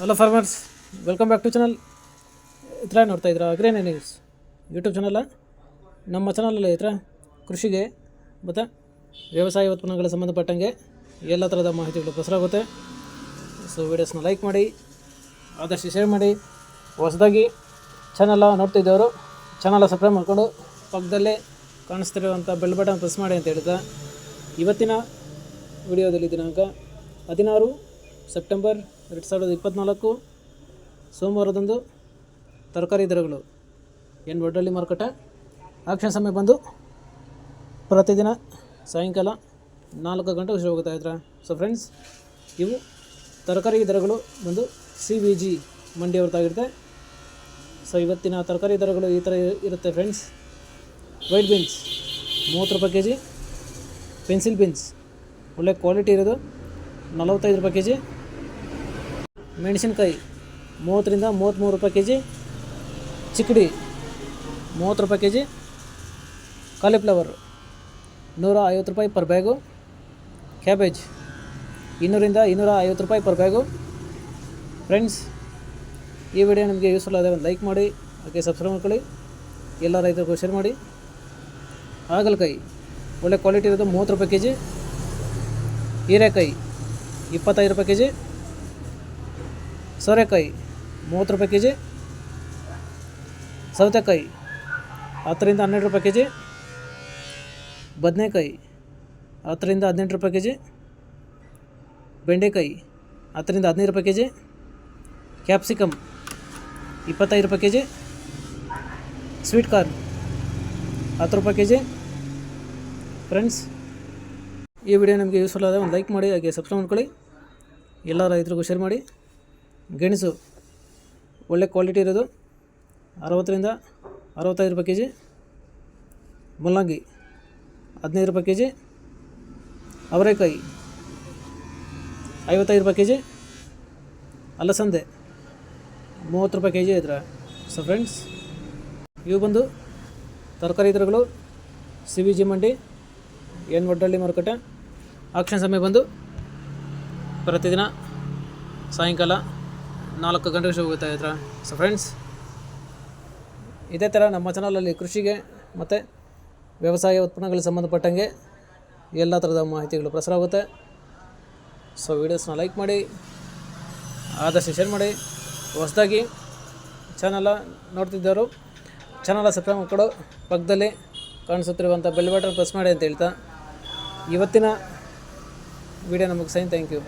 Hello farmers, welcome back to channel. ಈ ಥರ ನೋಡ್ತಾ ಇದ್ದೀರಾ ಅಗ್ರೇನ ನ್ಯೂಸ್ ಯೂಟ್ಯೂಬ್ ಚಾನಲ್. ನಮ್ಮ ಚಾನಲಲ್ಲಿ ಈ ಥರ ಕೃಷಿಗೆ ಮತ್ತು ವ್ಯವಸಾಯ ಉತ್ಪನ್ನಗಳ ಸಂಬಂಧಪಟ್ಟಂಗೆ ಎಲ್ಲ ಥರದ ಮಾಹಿತಿಗಳು ಪ್ರಸಾರ ಆಗುತ್ತೆ. ಸೊ ವೀಡಿಯೋಸ್ನ ಲೈಕ್ ಮಾಡಿ, ಆದಷ್ಟು ಶೇರ್ ಮಾಡಿ. ಹೊಸದಾಗಿ ಚಾನಲ್ ನೋಡ್ತಿದ್ದವರು ಚಾನಲ್ ಸಬ್ಸ್ಕ್ರೈಬ್ ಮಾಡಿಕೊಂಡು ಪಕ್ಕದಲ್ಲೇ ಕಾಣಿಸ್ತಿರುವಂಥ ಬೆಲ್ ಬಟನ್ ಪ್ರೆಸ್ ಮಾಡಿ ಅಂತ ಹೇಳ್ತಾ, ಇವತ್ತಿನ ವಿಡಿಯೋದಲ್ಲಿ ದಿನಾಂಕ 16 ಸೆಪ್ಟೆಂಬರ್ 2024 ಸೋಮವಾರದಂದು ತರಕಾರಿ ದರಗಳು ವಡ್ಡಳ್ಳಿ ಮಾರುಕಟ್ಟೆ ಆಕ್ಷನ್ ಸಮಯ ಬಂದು ಪ್ರತಿದಿನ ಸಾಯಂಕಾಲ 4 ಗಂಟೆಗೆ ಶುರು ಹೋಗ್ತಾ ಇದ್ದಾರೆ. ಸೊ ಫ್ರೆಂಡ್ಸ್, ಇವು ತರಕಾರಿ ದರಗಳು ಬಂದು CVG ಮಂಡಿಯವ್ರದ್ದಾಗಿರುತ್ತೆ. ಸೊ ಇವತ್ತಿನ ತರಕಾರಿ ದರಗಳು ಈ ಥರ ಇರುತ್ತೆ ಫ್ರೆಂಡ್ಸ್. ವೈಟ್ ಬೀನ್ಸ್ 30 ರೂಪಾಯಿ ಕೆ ಜಿ, ಪೆನ್ಸಿಲ್ ಬೀನ್ಸ್ ಒಳ್ಳೆ ಕ್ವಾಲಿಟಿ ಇರೋದು 45 ರೂಪಾಯಿ ಕೆ ಜಿ, ಮೆಣಸಿನ್ಕಾಯಿ 30 ರಿಂದ 33 ರೂಪಾಯಿ ಕೆ ಜಿ, ಚಿಕ್ಕಡಿ 30 ರೂಪಾಯಿ ಕೆ ಜಿ, ಕಾಲಿಫ್ಲವರ್ 150 ರೂಪಾಯಿ ಪರ್ ಬ್ಯಾಗು, ಕ್ಯಾಬೇಜ್ 200 ರಿಂದ 250 ರೂಪಾಯಿ ಪರ್ ಬ್ಯಾಗು. ಫ್ರೆಂಡ್ಸ್, ಈ ವಿಡಿಯೋ ನಿಮಗೆ ಯೂಸ್ಫುಲ್ ಆದರೆ ಒಂದು ಲೈಕ್ ಮಾಡಿ, ಹಾಗೆ ಸಬ್ಸ್ಕ್ರೈಬ್ ಮಾಡ್ಕೊಳ್ಳಿ, ಎಲ್ಲ ರೈತರಿಗೂ ಶೇರ್ ಮಾಡಿ. ಹಾಗಲಕಾಯಿ ಒಳ್ಳೆ ಕ್ವಾಲಿಟಿ ಇರೋದು 30 ರೂಪಾಯಿ ಕೆ ಜಿ, ಹೀರೆಕಾಯಿ 25 ರೂಪಾಯಿ ಕೆ ಜಿ, ಸೋರೆಕಾಯಿ 30 ರೂಪಾಯಿ ಕೆ ಜಿ, ಸೌತೆಕಾಯಿ 10 ರಿಂದ 12 ರೂಪಾಯಿ ಕೆ ಜಿ, ಬದನೆಕಾಯಿ 10 ರಿಂದ 18 ರೂಪಾಯಿ ಕೆ ಜಿ, ಬೆಂಡೆಕಾಯಿ 10 ರಿಂದ 15 ರೂಪಾಯಿ ಕೆ ಜಿ, ಕ್ಯಾಪ್ಸಿಕಮ್ 25 ರೂಪಾಯಿ ಕೆ ಜಿ, ಸ್ವೀಟ್ ಕಾರ್ನ್ 10 ರೂಪಾಯಿ ಕೆ ಜಿ. ಫ್ರೆಂಡ್ಸ್, ಈ ವಿಡಿಯೋ ನಿಮಗೆ ಯೂಸ್ಫುಲ್ ಆದರೆ ಒಂದು ಲೈಕ್ ಮಾಡಿ, ಹಾಗೆ ಸಬ್ಸ್ಕ್ರೈಬ್ ಮಾಡ್ಕೊಳ್ಳಿ, ಎಲ್ಲ ರೈತರಿಗೂ ಶೇರ್ ಮಾಡಿ. ಗೆಣಸು ಒಳ್ಳೆ ಕ್ವಾಲಿಟಿ ಇರೋದು 60 ರಿಂದ 65 ರೂಪಾಯಿ ಕೆ ಜಿ, ಮುಲ್ಲಂಗಿ 15 ರೂಪಾಯಿ ಕೆ ಜಿ, ಅವರೆಕಾಯಿ 55 ರೂಪಾಯಿ ಕೆ ಜಿ, ಅಲಸಂದೆ 30 ರೂಪಾಯಿ ಕೆ ಜಿ ಇದ್ರೆ. ಸೊ ಫ್ರೆಂಡ್ಸ್, ಇವು ಬಂದು ತರಕಾರಿ ದರಗಳು CVG ಮಂಡಿ ವಡ್ಡಳ್ಳಿ ಮಾರುಕಟ್ಟೆ ಆಕ್ಷನ್ ಸಮಯ ಬಂದು ಪ್ರತಿದಿನ ಸಾಯಂಕಾಲ 4 ಗಂಟೆಗೆ ಶುರು ಹೋಗ್ತಾ ಇದ್ರೆ. ಸೊ ಫ್ರೆಂಡ್ಸ್, ಇದೇ ಥರ ನಮ್ಮ ಚಾನಲಲ್ಲಿ ಕೃಷಿಗೆ ಮತ್ತು ವ್ಯವಸಾಯ ಉತ್ಪನ್ನಗಳಿಗೆ ಸಂಬಂಧಪಟ್ಟಂಗೆ ಎಲ್ಲ ಥರದ ಮಾಹಿತಿಗಳು ಪ್ರಸಾರ ಆಗುತ್ತೆ. ಸೊ ವೀಡಿಯೋಸ್ನ ಲೈಕ್ ಮಾಡಿ, ಆದಷ್ಟು ಶೇರ್ ಮಾಡಿ. ಹೊಸದಾಗಿ ಚಾನಲ ನೋಡ್ತಿದ್ದವರು ಚಾನಲ ಸಬ್ಸ್ಕ್ರೈಬ್ ಮಾಡ್ಕೊಂಡು ಪಕ್ಕದಲ್ಲಿ ಕಾಣಿಸುತ್ತಿರುವಂಥ ಬೆಲ್ ಬಟನ್ ಪ್ರೆಸ್ ಮಾಡಿ ಅಂತ ಹೇಳ್ತಾ, ಇವತ್ತಿನ ವಿಡಿಯೋ ನಮಗೆ ಸೈನ್. Thank you.